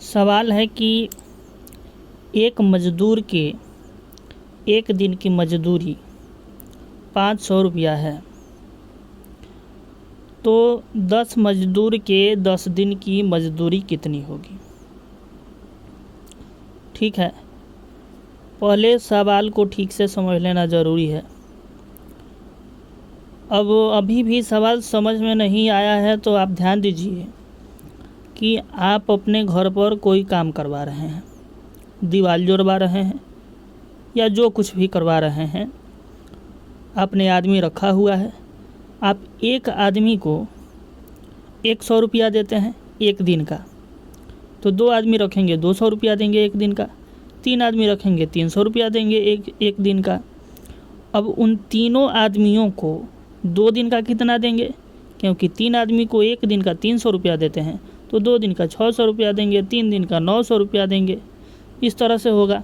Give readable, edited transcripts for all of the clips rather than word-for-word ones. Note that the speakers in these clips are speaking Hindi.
सवाल है कि एक मज़दूर के एक दिन की मज़दूरी 500 रुपया है, तो 10 मज़दूर के 10 दिन की मज़दूरी कितनी होगी। ठीक है, पहले सवाल को ठीक से समझ लेना ज़रूरी है। अब अभी भी सवाल समझ में नहीं आया है तो आप ध्यान दीजिए कि आप अपने घर पर कोई काम करवा रहे हैं, दीवार जोड़वा रहे हैं या जो कुछ भी करवा रहे हैं, आपने आदमी रखा हुआ है। आप एक आदमी को 100 रुपया देते हैं एक दिन का, तो 2 आदमी रखेंगे 200 रुपया देंगे एक दिन का, 3 आदमी रखेंगे 300 रुपया देंगे एक दिन का। अब उन तीनों आदमियों को 2 दिन का कितना देंगे, क्योंकि 3 आदमी को एक दिन का 300 रुपया देते हैं, तो 2 दिन का 600 रुपया देंगे, 3 दिन का 900 रुपया देंगे। इस तरह से होगा।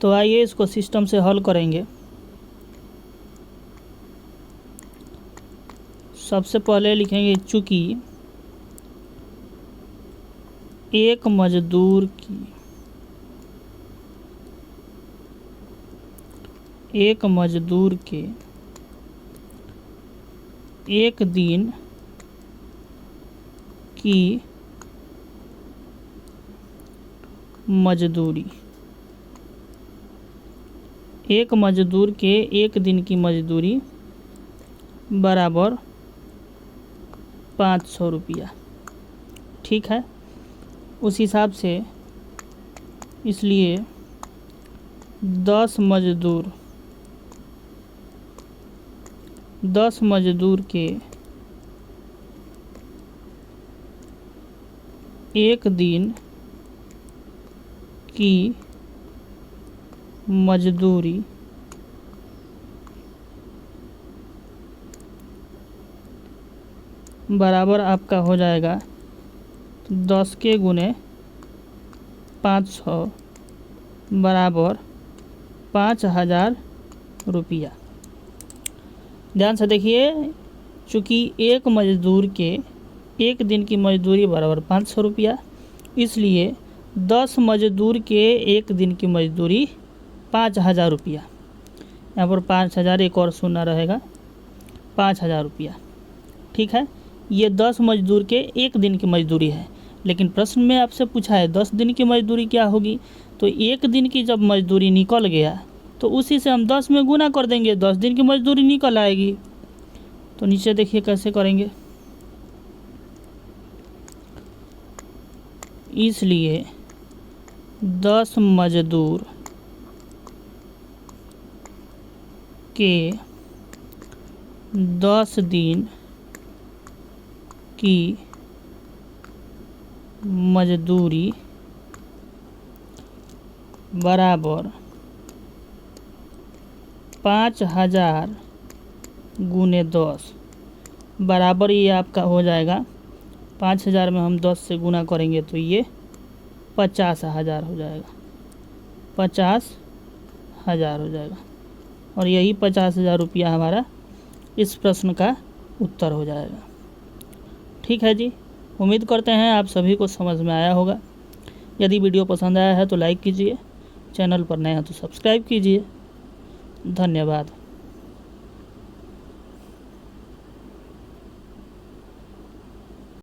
तो आइए इसको सिस्टम से हल करेंगे। सबसे पहले लिखेंगे चूँकि एक मज़दूर के एक दिन की मज़दूरी, एक मज़दूर के एक दिन की मज़दूरी बराबर 500 रुपया। ठीक है, उस हिसाब से इसलिए 10 मज़दूर के एक दिन की मज़दूरी बराबर आपका हो जाएगा 10 के गुने 500 बराबर 5000 रुपया। ध्यान से देखिए, चूँकि एक मज़दूर के एक दिन की मज़दूरी बराबर 500 रुपया, इसलिए 10 मज़दूर के एक दिन की मज़दूरी 5000 रुपया। यहाँ पर 5000 एक और शून्य रहेगा, 5000 रुपया। ठीक है, ये 10 मज़दूर के एक दिन की मज़दूरी है, लेकिन प्रश्न में आपसे पूछा है 10 दिन की मज़दूरी क्या होगी। तो एक दिन की जब मज़दूरी निकल गया तो उसी से हम 10 में गुना कर देंगे, 10 दिन की मज़दूरी निकल आएगी। तो नीचे देखिए कैसे करेंगे। इसलिए 10 मज़दूर के 10 दिन की मज़दूरी बराबर 5000 गुने 10 बराबर ये आपका हो जाएगा। 5000 में हम 10 से गुना करेंगे तो ये 50,000 हो जाएगा, 50,000 हो जाएगा। और यही 50,000 रुपया हमारा इस प्रश्न का उत्तर हो जाएगा। ठीक है जी, उम्मीद करते हैं आप सभी को समझ में आया होगा। यदि वीडियो पसंद आया है तो लाइक कीजिए, चैनल पर नए हैं तो सब्सक्राइब कीजिए। धन्यवाद।